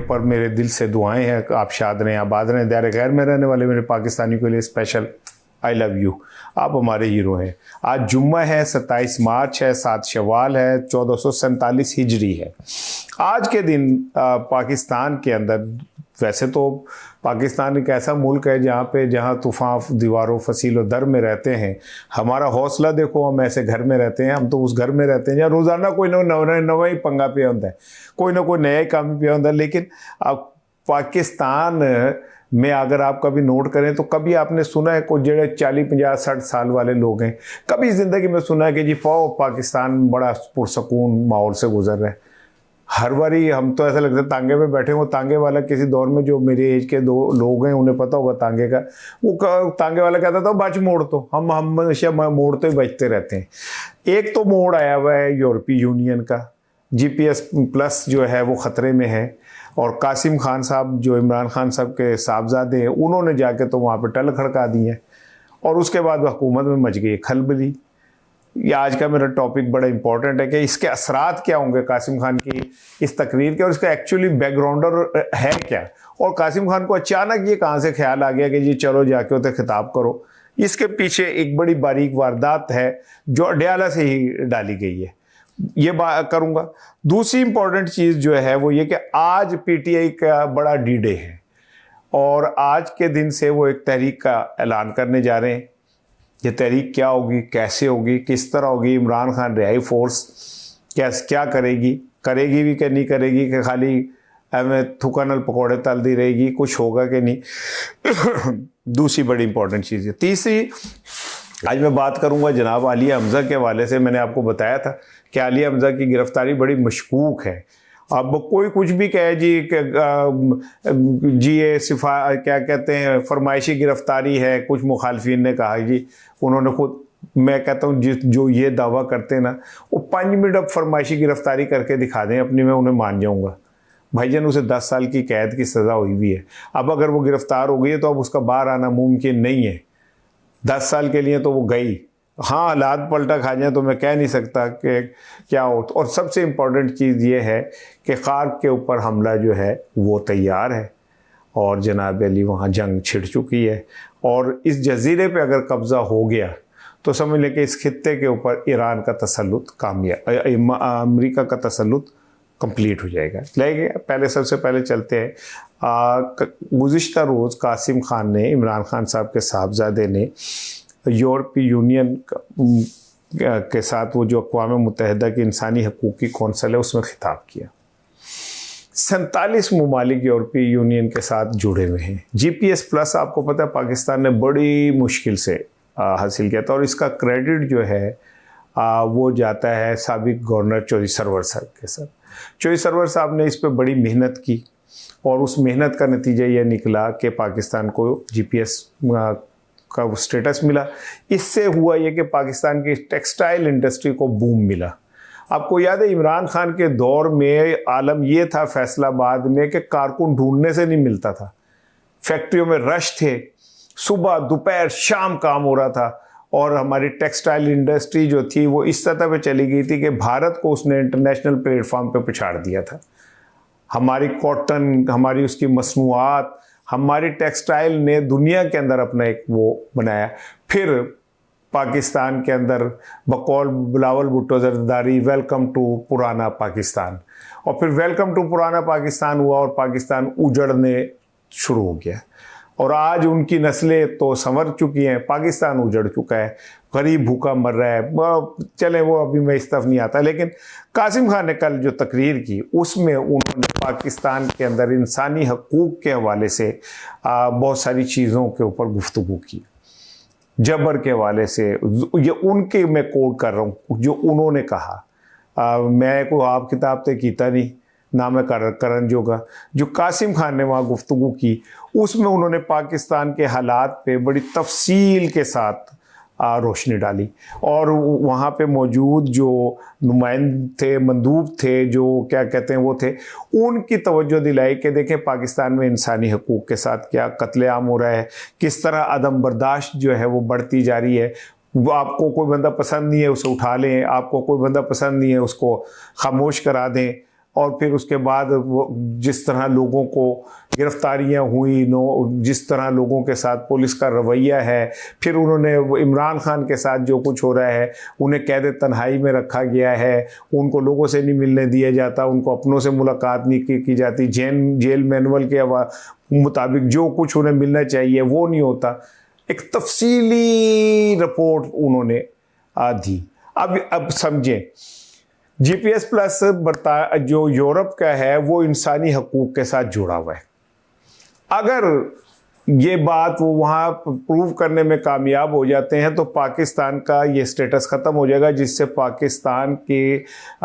ऊपर मेरे दिल से दुआएं हैं, आप शाद रहें, आबाद रहें, दायरे खैर में रहने वाले मेरे पाकिस्तानी के लिए स्पेशल आई लव यू। आप हमारे हीरो हैं। आज जुम्मा है, 27 मार्च है, 7 शवाल है, 1447 हिजरी है। आज के दिन पाकिस्तान के अंदर, वैसे तो पाकिस्तान एक ऐसा मुल्क है जहाँ तूफ़ान दीवारों फसील और दर में रहते हैं। हमारा हौसला देखो, हम ऐसे घर में रहते हैं, हम तो उस घर में रहते हैं जहाँ रोज़ाना कोई नवा ही पंगा पिया होता है, कोई ना कोई नया ही काम पिया होता है। लेकिन अब पाकिस्तान में अगर आप कभी नोट करें तो कभी आपने सुना है कोई जेड़े 40, 50, 60 साल वाले लोग हैं, कभी ज़िंदगी में सुना है कि जी पाकिस्तान बड़ा पुरसकून माहौल से गुजर रहा है? हर बारी हम तो ऐसा लगता है तांगे पे बैठे हो। तांगे वाला किसी दौर में, जो मेरी एज के 2 लोग हैं उन्हें पता होगा तांगे का, वो तांगे वाला कहता था बच मोड़, तो हम हमेशा मोड़ते ही बचते रहते हैं। एक तो मोड़ आया हुआ है यूरोपीय यूनियन का, GPS+ जो है वो ख़तरे में है, और कासिम खान साहब जो इमरान खान साहब के साहबजादे हैं, उन्होंने जाके तो वहाँ पर टल खड़का दी है, और उसके बाद हुकूमत में मच गई खलबली। ये आज का मेरा टॉपिक बड़ा इंपॉर्टेंट है कि इसके असरात क्या होंगे कासिम खान की इस तकरीर के, और इसका एक्चुअली बैकग्राउंडर है क्या, और कासिम खान को अचानक ये कहाँ से ख्याल आ गया कि जी चलो जाके उसे खिताब करो। इसके पीछे एक बड़ी बारीक वारदात है जो अडयाला से ही डाली गई है, ये बात करूँगा। दूसरी इंपॉर्टेंट चीज़ जो है वो ये कि आज PTI का बड़ा D-Day है, और आज के दिन से वो एक तहरीक का ऐलान करने जा रहे हैं। ये तहरीक क्या होगी, कैसे होगी, किस तरह होगी, इमरान खान रिहाई फोर्स क्या करेगी भी कि नहीं करेगी, कि खाली हमें थुकानल पकौड़े तल दी रहेगी, कुछ होगा कि नहीं। दूसरी बड़ी इंपॉर्टेंट चीज़ है। तीसरी, आज मैं बात करूंगा जनाब आलिया हमज़ा के हवाले से। मैंने आपको बताया था कि आलिया हमज़ा की गिरफ्तारी बड़ी मशकूक है। अब कोई कुछ भी कहे जी ये क्या कहते हैं, फरमाइशी गिरफ्तारी है। कुछ मुखालफिन ने कहा जी, उन्होंने खुद, मैं कहता हूँ जो ये दावा करते हैं ना, वो 5 मिनट अब फरमाइशी गिरफ्तारी करके दिखा दें अपनी, मैं उन्हें मान जाऊँगा। भाईजान उसे 10 साल की कैद की सज़ा हुई भी है। अब अगर वो गिरफ्तार हो गई है तो अब उसका बाहर आना मुमकिन नहीं है। 10 साल के लिए तो वो गई, हाँ हालात पलटा खा जाए तो मैं कह नहीं सकता कि क्या हो। और सबसे इम्पॉर्टेंट चीज़ ये है कि खार्क के ऊपर हमला जो है वो तैयार है, और जनाब अली वहाँ जंग छिड़ चुकी है, और इस जजीरे पे अगर कब्ज़ा हो गया तो समझ लें कि इस खित्ते के ऊपर ईरान का तसल्लुत कामयाब, अमेरिका का तसल्लुत कंप्लीट हो जाएगा। लेकिन पहले सबसे पहले चलते हैं। गुज़िश्ता रोज़ कासिम खान ने, इमरान खान साहब के साहबजादे ने यूरोपीय यूनियन के साथ वो जो अक़वाम मुत्तहिदा की इंसानी हकूक़ की कौंसिल है उसमें खिताब किया। 47 ममालिक यूरोपीय यूनियन के साथ जुड़े हुए हैं। GPS+ आपको पता है पाकिस्तान ने बड़ी मुश्किल से हासिल किया था, और इसका क्रेडिट जो है वो जाता है साबिक गवर्नर चौधरी सरवर साहब के साथ। चौधरी सरवर साहब ने इस पर बड़ी मेहनत की, और उस मेहनत का नतीजा यह निकला कि पाकिस्तान को GPS का वो स्टेटस मिला। इससे हुआ ये कि पाकिस्तान की टेक्सटाइल इंडस्ट्री को बूम मिला। आपको याद है इमरान खान के दौर में आलम ये था फैसलाबाद में कि कारकुन ढूंढने से नहीं मिलता था, फैक्ट्रियों में रश थे, सुबह दोपहर शाम काम हो रहा था, और हमारी टेक्सटाइल इंडस्ट्री जो थी वो इस सतह पे चली गई थी कि भारत को उसने इंटरनेशनल प्लेटफॉर्म पे पछाड़ दिया था। हमारी कॉटन, हमारी उसकी मसनूआत, हमारी टेक्सटाइल ने दुनिया के अंदर अपना एक वो बनाया। फिर पाकिस्तान के अंदर बकौल बिलावल भुट्टो जरदारी वेलकम टू पुराना पाकिस्तान, और फिर वेलकम टू पुराना पाकिस्तान हुआ, और पाकिस्तान उजड़ने शुरू हो गया। और आज उनकी नस्लें तो संवर चुकी हैं, पाकिस्तान उजड़ चुका है, गरीब भूखा मर रहा है। चले वो अभी मैं इस तरफ नहीं आता, लेकिन कासिम खान ने कल जो तकरीर की उसमें उन्होंने पाकिस्तान के अंदर इंसानी हकूक़ के हवाले से बहुत सारी चीज़ों के ऊपर गुफ्तगू की। जबर के हवाले से, ये उनके मैं कोट कर रहा हूँ जो उन्होंने कहा। मैं को आप किताब ते कीता नहीं ना मैं करन जोगा। जो कासिम खान ने वहाँ गुफ्तगू की उसमें उन्होंने पाकिस्तान के हालात पे बड़ी तफसील के साथ रोशनी डाली, और वहाँ पे मौजूद जो नुमाइंदे थे, मंदूब थे, जो क्या कहते हैं वो थे, उनकी तवज्जो दिलाई कि देखें पाकिस्तान में इंसानी हकूक़ के साथ क्या कत्लेआम हो रहा है, किस तरह अदम बर्दाश्त जो है वो बढ़ती जा रही है। आपको कोई बंदा पसंद नहीं है उसे उठा लें, आपको कोई बंदा पसंद नहीं है उसको खामोश करा दें, और फिर उसके बाद वो जिस तरह लोगों को गिरफ्तारियां हुई, जिस तरह लोगों के साथ पुलिस का रवैया है, फिर उन्होंने इमरान खान के साथ जो कुछ हो रहा है, उन्हें कैद तन्हाई में रखा गया है, उनको लोगों से नहीं मिलने दिया जाता, उनको अपनों से मुलाकात नहीं की जाती, जेल मैनुअल के मुताबिक जो कुछ उन्हें मिलना चाहिए वो नहीं होता। एक तफसीली रिपोर्ट उन्होंने दी। अब समझें, GPS प्लस जो यूरोप का है वो इंसानी हकूक़ के साथ जुड़ा हुआ है। अगर ये बात वो वहाँ प्रूव करने में कामयाब हो जाते हैं तो पाकिस्तान का ये स्टेटस ख़त्म हो जाएगा, जिससे पाकिस्तान के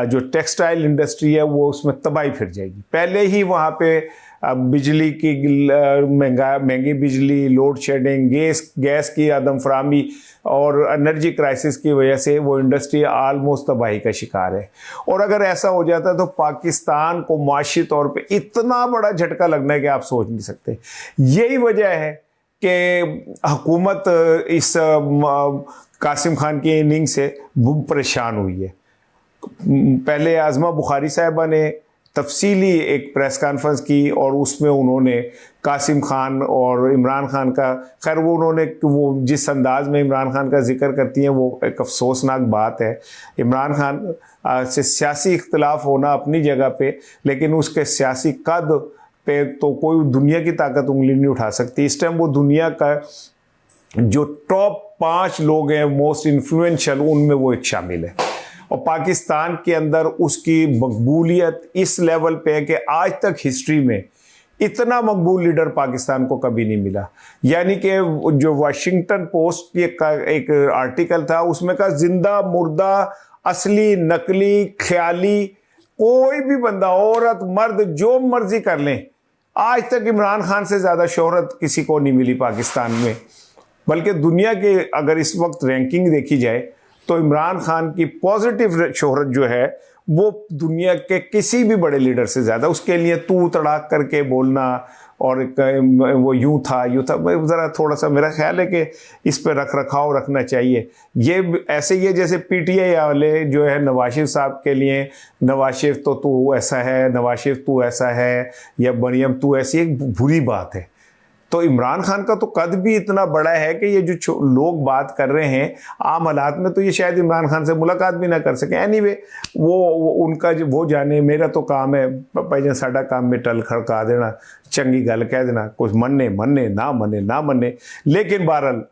जो टेक्सटाइल इंडस्ट्री है वो उसमें तबाही फिर जाएगी। पहले ही वहाँ पे बिजली की महंगी बिजली, लोड शेडिंग, गैस की आदम फरामी और एनर्जी क्राइसिस की वजह से वो इंडस्ट्री आलमोस्ट तबाही का शिकार है। और अगर ऐसा हो जाता है तो पाकिस्तान को माशी तौर पे इतना बड़ा झटका लगना है कि आप सोच नहीं सकते। यही वजह है कि हुकूमत इस कासिम खान की इनिंग से परेशान हुई है। पहले आज़मा बुखारी साहिबा ने तफसीली एक प्रेस कॉन्फ्रेंस की और उसमें उन्होंने कासिम खान और इमरान खान का, खैर वो जिस अंदाज में इमरान खान का जिक्र करती हैं वो एक अफसोसनाक बात है। इमरान खान से सियासी इख्तिलाफ होना अपनी जगह पे, लेकिन उसके सियासी कद पे तो कोई दुनिया की ताकत उंगली नहीं उठा सकती। इस टाइम वो दुनिया का जो टॉप 5 लोग हैं मोस्ट इन्फ्लुएंशियल, उनमें वो एक शामिल है। और पाकिस्तान के अंदर उसकी मकबूलियत इस लेवल पे है कि आज तक हिस्ट्री में इतना मकबूल लीडर पाकिस्तान को कभी नहीं मिला। यानी कि जो वाशिंगटन पोस्ट की एक आर्टिकल था उसमें का जिंदा मुर्दा, असली नकली, ख्याली, कोई भी बंदा, औरत मर्द, जो मर्जी कर लें, आज तक इमरान खान से ज़्यादा शोहरत किसी को नहीं मिली पाकिस्तान में। बल्कि दुनिया के अगर इस वक्त रैंकिंग देखी जाए तो इमरान खान की पॉजिटिव शोहरत जो है वो दुनिया के किसी भी बड़े लीडर से ज़्यादा। उसके लिए तू तड़ाक करके बोलना और वो यूँ था ज़रा थोड़ा सा मेरा ख्याल है कि इस पर रख रखाव रखना चाहिए। ये ऐसे ही है जैसे PTI वाले जो है नवाज शरीफ साहब के लिए, नवाज शरीफ तो तू ऐसा है, नवाज शरीफ तू ऐसा है, या मरियम तू ऐसी, एक बुरी बात है। तो इमरान खान का तो कद भी इतना बड़ा है कि ये जो लोग बात कर रहे हैं आम हालात में तो ये शायद इमरान खान से मुलाकात भी ना कर सके। एनीवे वो उनका वो जाने, मेरा तो काम है भाई साडा काम में टल खड़का देना, चंगी गल कह देना, कुछ मन्ने ना मन्ने। लेकिन बहरहाल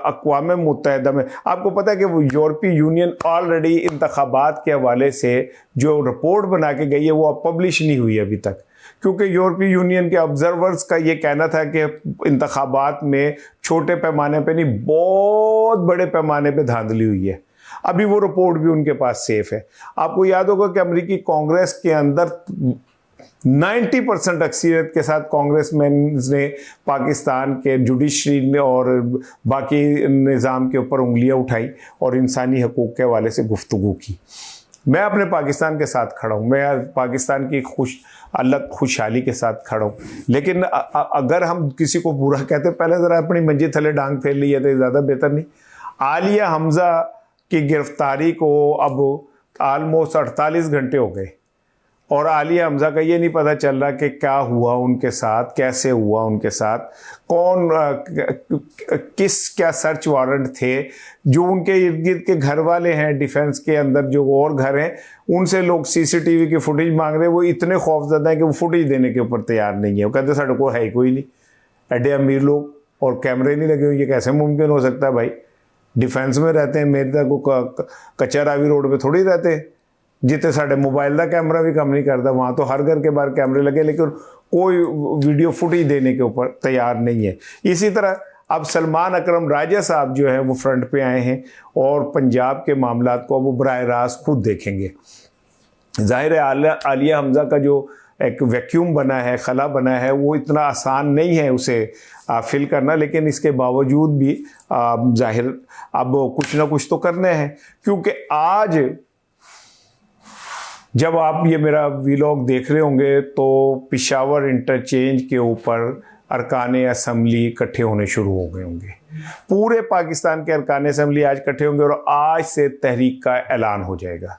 अक़वाम मुत्तहिदा में आपको पता है कि वो यूरोपीय यूनियन ऑलरेडी इंतखाबात के हवाले से जो रिपोर्ट बना के गई है वो अब पब्लिश नहीं हुई अभी तक, क्योंकि यूरोपीय यूनियन के ऑब्जर्वर्स का ये कहना था कि इंतखाबात में छोटे पैमाने पे नहीं, बहुत बड़े पैमाने पे धांधली हुई है। अभी वो रिपोर्ट भी उनके पास सेफ है। आपको याद होगा कि अमेरिकी कांग्रेस के अंदर 90% अक्सरियत के साथ कांग्रेसमैन ने पाकिस्तान के जुडिशरी और बाकी निज़ाम के ऊपर उंगलियां उठाई और इंसानी हकूक़ के हवाले से गुफ्तगू की। मैं अपने पाकिस्तान के साथ खड़ा हूँ, मैं पाकिस्तान की अलग खुशहाली के साथ खड़ा हूँ। लेकिन अगर हम किसी को बुरा कहते, पहले ज़रा अपनी मंजी थले डांग फेर ली है तो ज़्यादा बेहतर नहीं। आलिया हमज़ा की गिरफ्तारी को अब आलमोस्ट 48 घंटे हो गए और आलिया हमज़ा का ये नहीं पता चल रहा कि क्या हुआ उनके साथ, कैसे हुआ उनके साथ, कौन क्या सर्च वारंट थे। जो उनके इर्द गिर्द के घर वाले हैं डिफेंस के अंदर, जो और घर हैं, उनसे लोग CCTV की फुटेज मांग रहे हैं। वो इतने खौफजदा हैं कि वो फुटेज देने के ऊपर तैयार नहीं है। वो कहते साढ़े को है कोई नहीं, एडे अमीर लोग और कैमरे नहीं लगे हुए, ये कैसे मुमकिन हो सकता है भाई? डिफेंस में रहते हैं, मेरे तक कच्चा रावी रोड पर थोड़ी रहते हैं जितने साढ़े मोबाइल का कैमरा भी काम नहीं करता। वहाँ तो हर घर के बाहर कैमरे लगे, लेकिन कोई वीडियो फुटेज देने के ऊपर तैयार नहीं है। इसी तरह अब सलमान अकरम राजा साहब जो है वो फ्रंट पे आए हैं और पंजाब के मामलात को अब वो बराह रास्त खुद देखेंगे। ज़ाहिर है आलिया हमज़ा का जो एक वैक्यूम बना है, खला बना है, वो इतना आसान नहीं है उसे फिल करना, लेकिन इसके बावजूद भी ज़ाहिर अब कुछ ना कुछ तो करने हैं। क्योंकि आज जब आप ये मेरा व्लॉग देख रहे होंगे तो पेशावर इंटरचेंज के ऊपर अरकान असम्बली इकट्ठे होने शुरू हो गए होंगे। पूरे पाकिस्तान के अरकान असम्बली आज इकट्ठे होंगे और आज से तहरीक का ऐलान हो जाएगा।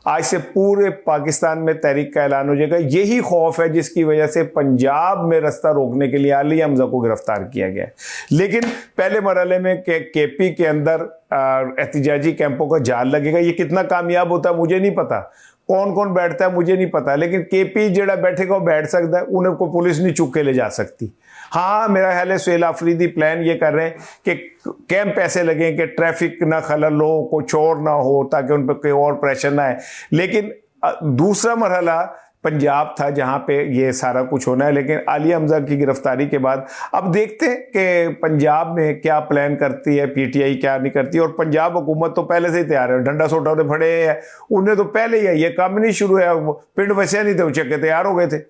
आज से पूरे पाकिस्तान में तहरीक का ऐलान हो जाएगा। यही खौफ है जिसकी वजह से पंजाब में रास्ता रोकने के लिए अली हमजा को गिरफ्तार किया गया। लेकिन पहले मरहले में केपी के अंदर एहतिजाजी कैंपों का जाल लगेगा। ये कितना कामयाब होता है मुझे नहीं पता, कौन कौन बैठता है मुझे नहीं पता, लेकिन केपी जड़ा बैठेगा वो बैठ सकता है, उन्हें को पुलिस नहीं चुक के ले जा सकती। हाँ, मेरा ख्याल है सुहेल आफरीदी प्लान ये कर रहे हैं कि कैंप ऐसे लगे कि ट्रैफिक ना खलल हो, कोई चोर ना हो, ताकि उन पर कोई और प्रेशर ना आए। लेकिन दूसरा मरहला पंजाब था जहां पे ये सारा कुछ होना है। लेकिन अली हमजा की गिरफ्तारी के बाद अब देखते हैं कि पंजाब में क्या प्लान करती है पीटीआई, क्या नहीं करती। और पंजाब हुकूमत तो पहले से ही तैयार है, डंडा सोटा उन्हें फड़े हैं, उन्हें तो पहले ही है, ये काम नहीं शुरू है, पिंड वैसे नहीं थे, वो चक्के तैयार हो गए थे।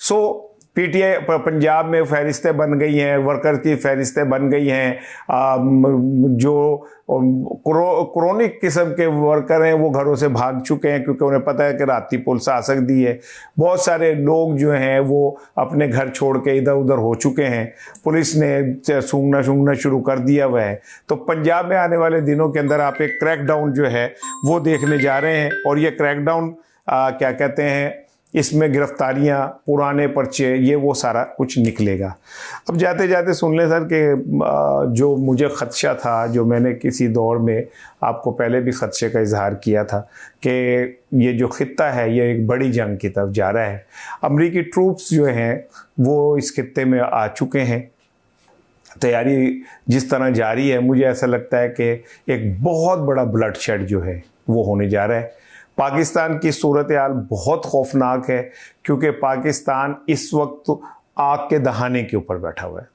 सो पीटीआई पंजाब में फहरिस्तें बन गई हैं, वर्कर की फहरिस्तें बन गई हैं। जो क्रोनिक किस्म के वर्कर हैं वो घरों से भाग चुके हैं क्योंकि उन्हें पता है कि राती पुलिस आ सकती है। बहुत सारे लोग जो हैं वो अपने घर छोड़ के इधर उधर हो चुके हैं, पुलिस ने सूंघना शुरू कर दिया हुआ है। तो पंजाब में आने वाले दिनों के अंदर आप एक क्रैकडाउन जो है वो देखने जा रहे हैं। और ये क्रैकडाउन क्या कहते हैं, इसमें गिरफ्तारियां, पुराने पर्चे, ये वो सारा कुछ निकलेगा। अब जाते जाते सुन लें सर कि जो मुझे खदशा था, जो मैंने किसी दौर में आपको पहले भी खदशे का इजहार किया था कि ये जो खित्ता है ये एक बड़ी जंग की तरफ जा रहा है। अमरीकी ट्रूप्स जो हैं वो इस खित्ते में आ चुके हैं, तैयारी जिस तरह जारी है, मुझे ऐसा लगता है कि एक बहुत बड़ा ब्लड शेड जो है वो होने जा रहा है। पाकिस्तान की सूरत हाल बहुत खौफनाक है क्योंकि पाकिस्तान इस वक्त आग के दहाने के ऊपर बैठा हुआ है।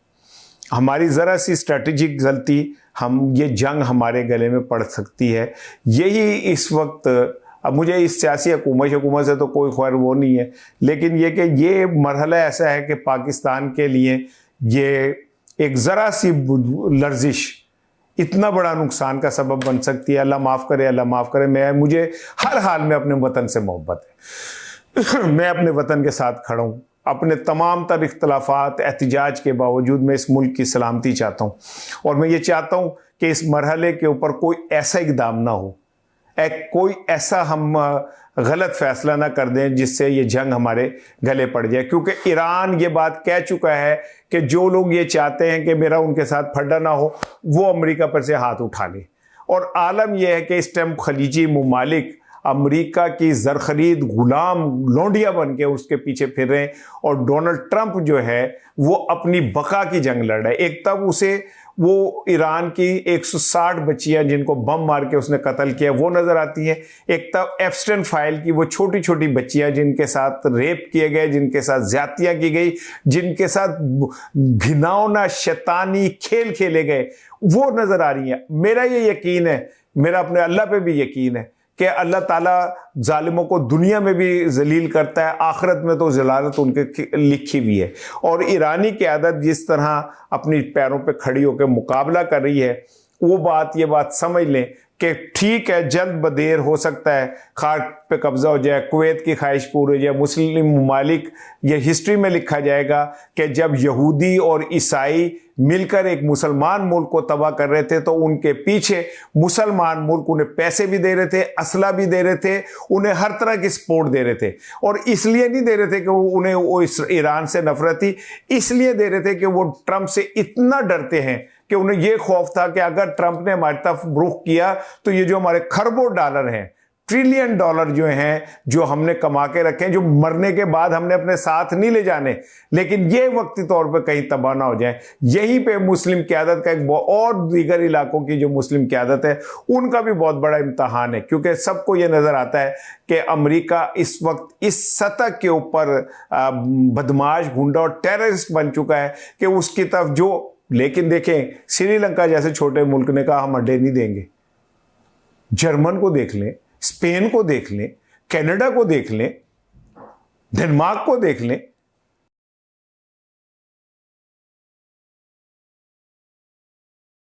हमारी ज़रा सी स्ट्रेटेजिक गलती, हम ये जंग हमारे गले में पड़ सकती है। यही इस वक्त, अब मुझे इस सियासी हुकूमत से तो कोई खैर वो नहीं है, लेकिन ये कि ये मरहला ऐसा है कि पाकिस्तान के लिए ये एक ज़रा सी लर्जिश इतना बड़ा नुकसान का सबब बन सकती है। अल्लाह माफ़ करे, अल्लाह माफ़ करे। मुझे हर हाल में अपने वतन से मोहब्बत है। मैं अपने वतन के साथ खड़ा हूँ। अपने तमाम तर इख्तलाफात, एहतिजाज के बावजूद मैं इस मुल्क की सलामती चाहता हूँ। और मैं ये चाहता हूँ कि इस मरहले के ऊपर कोई ऐसा इक़दाम ना हो, कोई ऐसा हम गलत फैसला ना कर दें जिससे ये जंग हमारे गले पड़ जाए। क्योंकि ईरान ये बात कह चुका है कि जो लोग ये चाहते हैं कि मेरा उनके साथ फड्डा ना हो, वो अमेरिका पर से हाथ उठा ले। और आलम यह है कि इस टाइम खलीजी ममालिक अमेरिका की ज़र खरीद गुलाम लौंडिया बन के उसके पीछे फिर रहे हैं। और डोनाल्ड ट्रंप जो है वो अपनी बका की जंग लड़ रहा है। एक तब उसे वो ईरान की 160 बच्चियां जिनको बम मार के उसने कत्ल किया वो नज़र आती हैं। एक तब एप्स्टेन फाइल की वो छोटी छोटी बच्चियां जिनके साथ रेप किए गए, जिनके साथ ज्यादतियां की गई, जिनके साथ घिनौना शैतानी खेल खेले गए, वो नज़र आ रही हैं। मेरा ये यकीन है, मेरा अपने अल्लाह पे भी यकीन है कि अल्लाह ताला जालिमों को दुनिया में भी जलील करता है, आखिरत में तो जलालत उनके लिखी हुई है। और ईरानी क़यादत जिस तरह अपनी पैरों पे खड़ी होकर मुकाबला कर रही है, वो बात, ये बात समझ लें कि ठीक है, जल्द बदेर हो सकता है खाक पे कब्जा हो जाए, कुवैत की ख्वाहिश पूरी हो जाए। मुस्लिम ममालिक, ये हिस्ट्री में लिखा जाएगा कि जब यहूदी और ईसाई मिलकर एक मुसलमान मुल्क को तबाह कर रहे थे तो उनके पीछे मुसलमान मुल्क उन्हें पैसे भी दे रहे थे, असला भी दे रहे थे, उन्हें हर तरह की सपोर्ट दे रहे थे। और इसलिए नहीं दे रहे थे कि उन्हें वो ईरान से नफरत थी, इसलिए दे रहे थे कि वो ट्रंप से इतना डरते हैं कि उन्हें यह खौफ था कि अगर ट्रंप ने हमारी तरफ रुख किया तो ये जो हमारे खरबों डॉलर हैं, ट्रिलियन डॉलर जो हैं, जो हमने कमा के रखे हैं, जो मरने के बाद हमने अपने साथ नहीं ले जाने, लेकिन ये वक्ती तौर पे कहीं तबाह ना हो जाए। यहीं पे मुस्लिम क़यादत का एक और दीगर इलाकों की जो मुस्लिम क़यादत है उनका भी बहुत बड़ा इम्तहान है। क्योंकि सबको ये नज़र आता है कि अमेरिका इस वक्त इस सतह के ऊपर बदमाश, गुंडा और टेररिस्ट बन चुका है कि उसकी तरफ जो, लेकिन देखें श्रीलंका जैसे छोटे मुल्क ने कहा हम अड्डे नहीं देंगे। जर्मन को देख लें, स्पेन को देख लें, कनाडा को देख लें, डेनमार्क को देख लें,